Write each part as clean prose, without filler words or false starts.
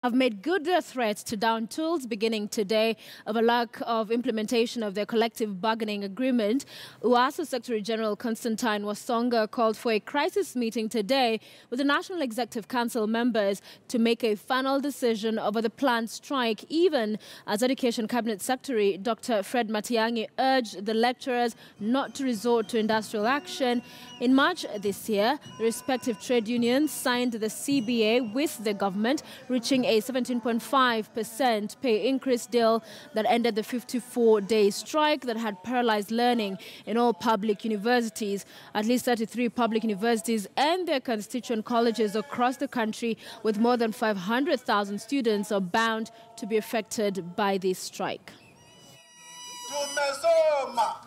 have made good threats to down tools beginning today over lack of implementation of their collective bargaining agreement. UASU Secretary General Constantine Wasonga called for a crisis meeting today with the National Executive Council members to make a final decision over the planned strike, even as Education Cabinet Secretary Dr. Fred Matiang'i urged the lecturers not to resort to industrial action. In March this year, the respective trade unions signed the CBA with the government, reaching a 17.5% pay increase deal that ended the 54-day strike that had paralyzed learning in all public universities. At least 33 public universities and their constituent colleges across the country with more than 500,000 students are bound to be affected by this strike. Tumesoma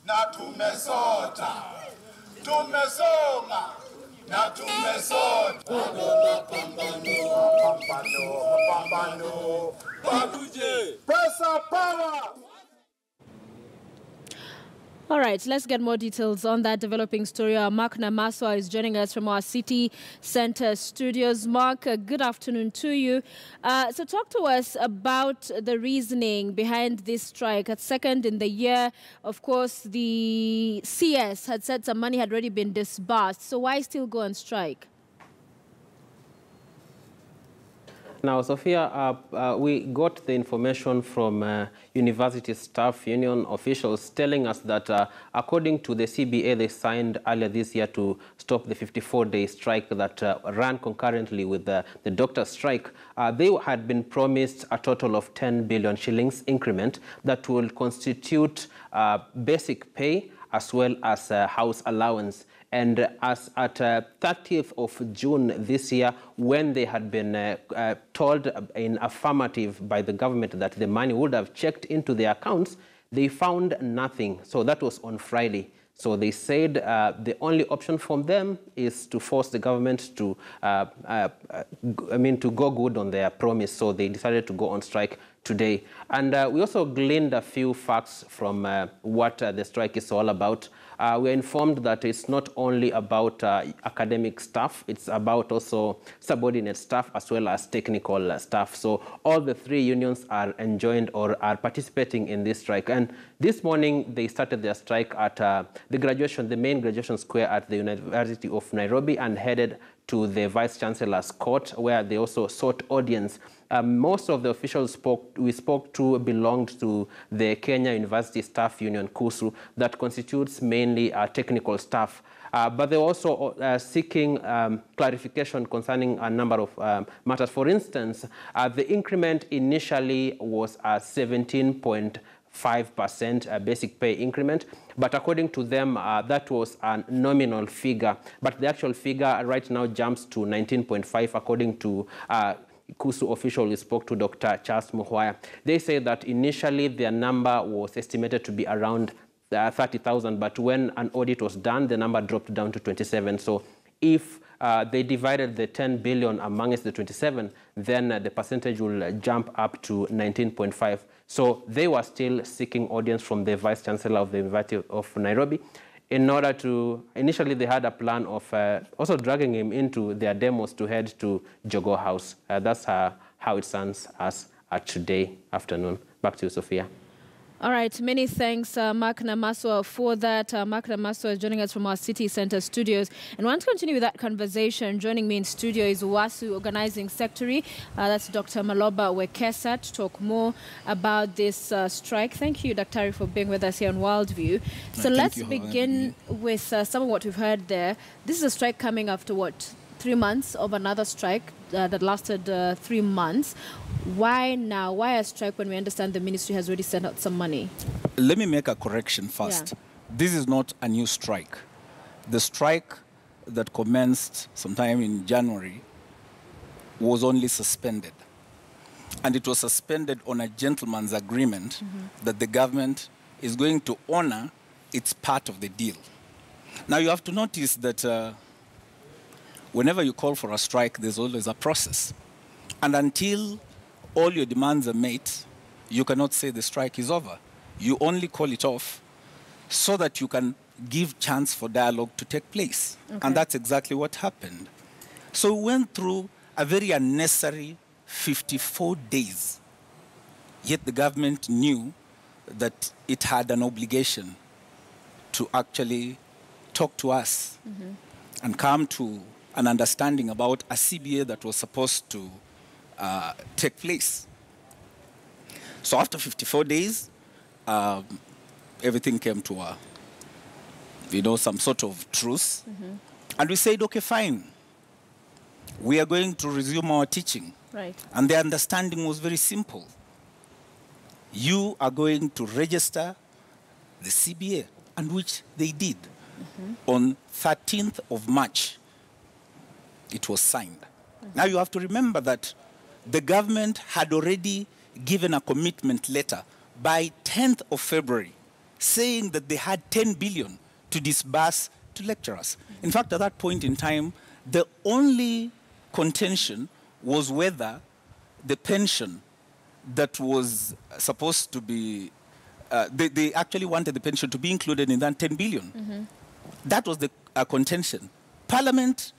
na tumesota. Tumesoma na tumesota. Pambano. Press power. All right, let's get more details on that developing story. Mark Namaswa is joining us from our City Center studios. Mark, good afternoon to you. So talk to us about the reasoning behind this strike. At second in the year, of course, the CS had said some money had already been disbursed. So why still go on strike? Now, Sophia, we got the information from University Staff Union officials telling us that according to the CBA they signed earlier this year to stop the 54-day strike that ran concurrently with the doctor strike, they had been promised a total of 10 billion shillings increment that will constitute basic pay as well as house allowance. And as at 30th of June this year, when they had been told in affirmative by the government that the money would have checked into their accounts, they found nothing. So that was on Friday. So they said the only option from them is to force the government to, to go good on their promise. So they decided to go on strike today. And we also gleaned a few facts from what the strike is all about. We're informed that it's not only about academic staff, it's about also subordinate staff as well as technical staff. So all the three unions are enjoined or are participating in this strike. And this morning, they started their strike at the main graduation square at the University of Nairobi and headed to the Vice Chancellor's court, where they also sought audience. Most of the officials we spoke to belonged to the Kenya University Staff Union, KUSU, that constitutes mainly technical staff. But they're also seeking clarification concerning a number of matters. For instance, the increment initially was 17.5% basic pay increment, but according to them, that was a nominal figure. But the actual figure right now jumps to 19.5, according to KUSU official we spoke to, Dr. Charles Muhwaya. They say that initially their number was estimated to be around 30,000, but when an audit was done, the number dropped down to 27. So if they divided the 10 billion amongst the 27, then the percentage will jump up to 19.5. So they were still seeking audience from the Vice Chancellor of the University of Nairobi in order to, initially they had a plan of also dragging him into their demos to head to Jogo House. That's how it stands as at today afternoon. Back to you, Sophia. All right, many thanks, Mark Namaswa, for that. Mark Namaswa is joining us from our City Center studios. And I want to continue with that conversation. Joining me in studio is UASU Organizing Secretary. That's Dr. Maloba Wekesa, to talk more about this strike. Thank you, Dr. for being with us here on Worldview. So let's begin with some of what we've heard there. This is a strike coming after what? 3 months of another strike that lasted 3 months. Why now? Why a strike when we understand the ministry has already sent out some money? Let me make a correction first. Yeah. This is not a new strike. The strike that commenced sometime in January was only suspended. And it was suspended on a gentleman's agreement that the government is going to honor its part of the deal. Now you have to notice that whenever you call for a strike, there's always a process. And until all your demands are met, you cannot say the strike is over. You only call it off so that you can give chance for dialogue to take place. Okay. And that's exactly what happened. So we went through a very unnecessary 54 days, yet the government knew that it had an obligation to actually talk to us and come to an understanding about a CBA that was supposed to take place. So after 54 days, everything came to some sort of truce. And we said, okay, fine. We are going to resume our teaching. Right. And the understanding was very simple. You are going to register the CBA, and which they did. On 13th of March, it was signed. Now you have to remember that the government had already given a commitment letter by 10th of February saying that they had 10 billion to disburse to lecturers. In fact, at that point in time, the only contention was whether the pension that was supposed to be, they actually wanted the pension to be included in that 10 billion. That was the contention. Parliament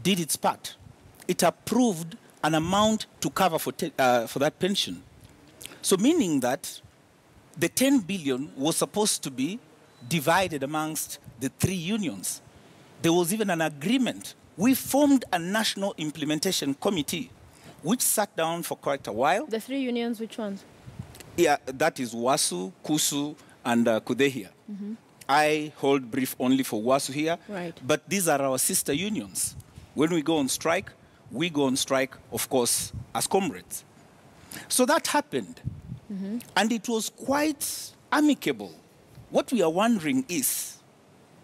did its part. It approved an amount to cover for that pension. So meaning that the 10 billion was supposed to be divided amongst the 3 unions. There was even an agreement. We formed a national implementation committee, which sat down for quite a while. The 3 unions, which ones? Yeah, that is WASU, KUSU, and Kudehia. I hold brief only for WASU here. Right. But these are our sister unions. When we go on strike, of course, as comrades. So that happened. And it was quite amicable. What we are wondering is,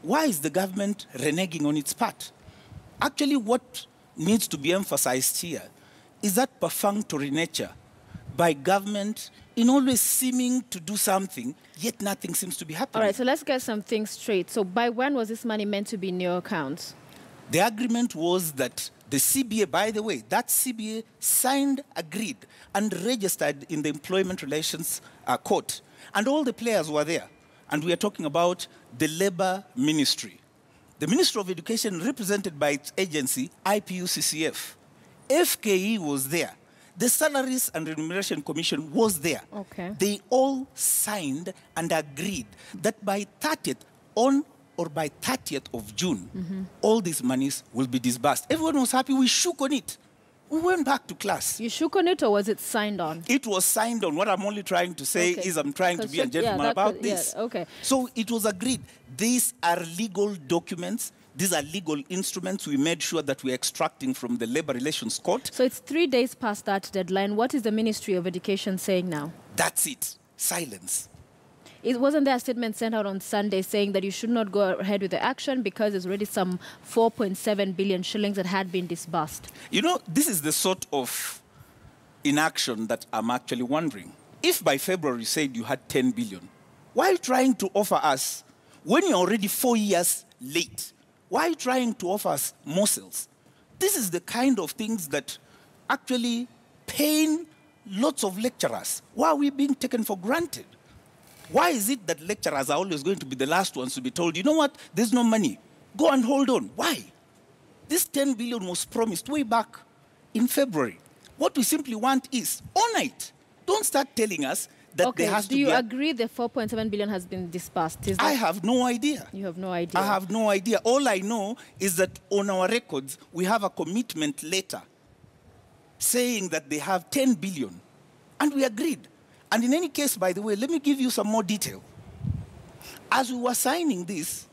why is the government reneging on its part? Actually, what needs to be emphasized here is that perfunctory nature by government in always seeming to do something, yet nothing seems to be happening. All right, so let's get some things straight. So by when was this money meant to be in your accounts? The agreement was that the CBA, by the way, that CBA signed, agreed, and registered in the Employment Relations Court. And all the players were there. And we are talking about the Labour Ministry. The Ministry of Education, represented by its agency, IPUCCF. FKE was there. The Salaries and Remuneration Commission was there. Okay. They all signed and agreed that by 30th by 30th of June, all these monies will be disbursed. Everyone was happy. We shook on it. We went back to class. You shook on it, or was it signed on? It was signed on. What I'm only trying to say is I'm trying to be a gentleman about this. Yeah, okay. So it was agreed. These are legal documents. These are legal instruments. We made sure that we're extracting from the Labour Relations Court. So it's 3 days past that deadline. What is the Ministry of Education saying now? That's it. Silence. It wasn't there a statement sent out on Sunday saying that you should not go ahead with the action because there's already some 4.7 billion shillings that had been disbursed? You know, this is the sort of inaction that I'm actually wondering. If by February you said you had 10 billion, why are you trying to offer us, when you're already 4 years late, why are you trying to offer us morsels? This is the kind of things that actually pain lots of lecturers. Why are we being taken for granted? Why is it that lecturers are always going to be the last ones to be told, you know what, there's no money. Go and hold on. Why? This 10 billion was promised way back in February. What we simply want is, honor it. Don't start telling us that there has to be... Do you agree the 4.7 billion has been disbursed? I have no idea. You have no idea? I have no idea. All I know is that on our records, we have a commitment letter saying that they have 10 billion. And we agreed. And in any case, by the way, let me give you some more detail. As we were signing this,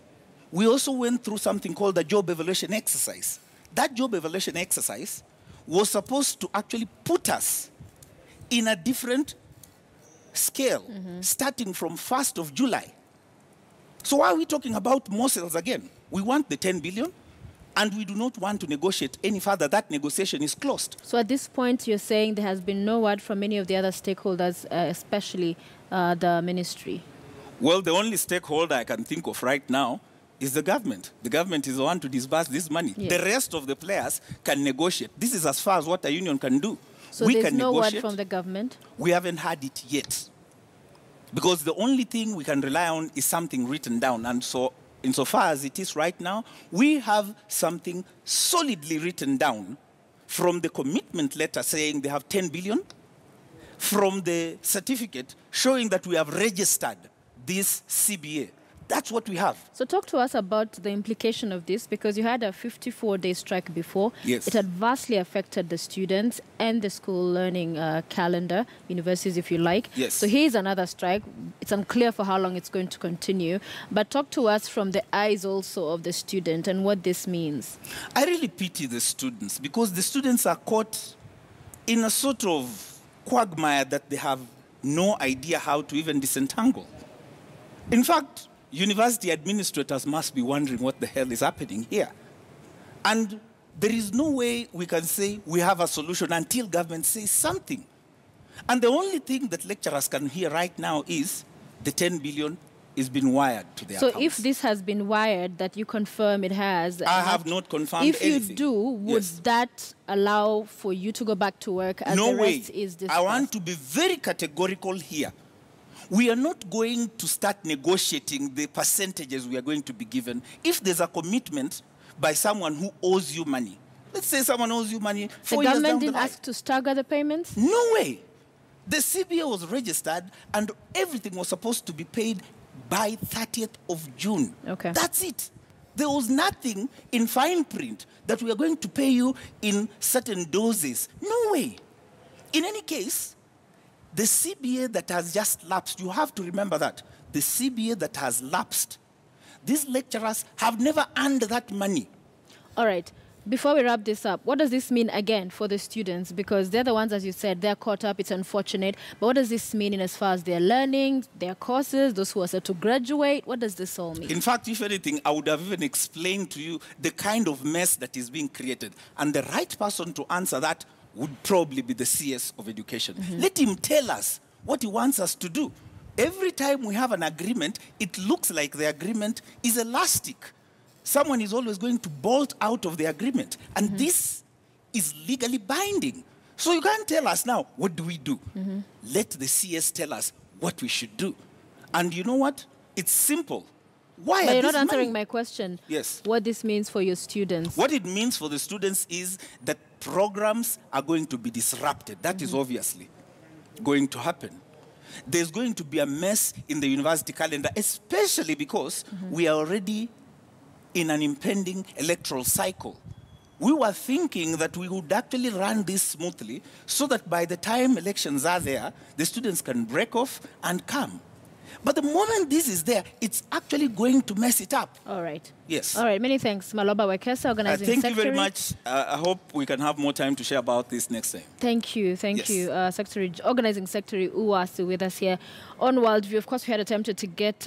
we also went through something called the job evaluation exercise. That job evaluation exercise was supposed to actually put us in a different scale, starting from 1st of July. So why are we talking about morsels again? We want the 10 billion, and we do not want to negotiate any further. That negotiation is closed. So at this point, you're saying there has been no word from any of the other stakeholders, especially the ministry? Well, the only stakeholder I can think of right now is the government. The government is the one to disburse this money. Yes. The rest of the players can negotiate. This is as far as what a union can do. So there's no word from the government? We haven't had it yet. Because the only thing we can rely on is something written down. And so, insofar as it is right now, we have something solidly written down from the commitment letter saying they have 10 billion, from the certificate showing that we have registered this CBA. That's what we have. So talk to us about the implication of this, because you had a 54-day strike before. Yes. It had vastly affected the students and the school learning calendar, universities if you like. Yes. So here's another strike. It's unclear for how long it's going to continue. But talk to us from the eyes also of the student and what this means. I really pity the students, because the students are caught in a sort of quagmire that they have no idea how to even disentangle. In fact, university administrators must be wondering what the hell is happening here. And there is no way we can say we have a solution until government says something. And the only thing that lecturers can hear right now is the 10 billion is being wired to their So accounts. if this has been wired, that you confirm it has. I have not confirmed if anything. If you do, would Yes. that allow for you to go back to work as No the way. rest is discussed? I want to be very categorical here. We are not going to start negotiating the percentages we are going to be given if there's a commitment by someone who owes you money. Let's say someone owes you money 4 The years government down the didn't line. ask to stagger the payments? No way. The CBA was registered and everything was supposed to be paid by 30th of June. Okay. That's it. There was nothing in fine print that we are going to pay you in certain doses. No way. In any case, the CBA that has just lapsed, you have to remember that. The CBA that has lapsed, these lecturers have never earned that money. All right. Before we wrap this up, what does this mean again for the students? Because they're the ones, as you said, they're caught up. It's unfortunate. But what does this mean in as far as their learning, their courses, those who are set to graduate? What does this all mean? In fact, if anything, I would have even explained to you the kind of mess that is being created. And the right person to answer that would probably be the CS of Education. Let him tell us what he wants us to do. Every time we have an agreement, it looks like the agreement is elastic. Someone is always going to bolt out of the agreement. And this is legally binding. So you can't tell us now, what do we do? Let the CS tell us what we should do. And you know what? It's simple. Why But are you're not these answering money- my question. Yes. What this means for your students. What it means for the students is that programs are going to be disrupted. That is obviously going to happen. There's going to be a mess in the university calendar, especially because we are already in an impending electoral cycle. We were thinking that we would actually run this smoothly so that by the time elections are there, the students can break off and come. But the moment this is there, it's actually going to mess it up. All right. Yes. All right. Many thanks, Maloba Wekesa, Organizing Thank Secretary. you very much. I hope we can have more time to share about this next time. Thank you. Thank Yes. you, Secretary, Organizing Secretary Uwasu with us here on Worldview. Of course, we had attempted to get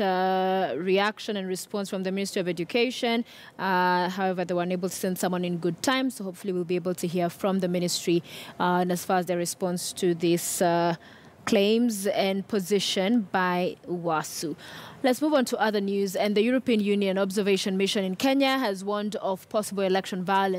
reaction and response from the Ministry of Education. However, they were unable to send someone in good time. So hopefully we'll be able to hear from the ministry and as far as their response to this claims and position by Uwasu. Let's move on to other news. And the European Union Observation Mission in Kenya has warned of possible election violence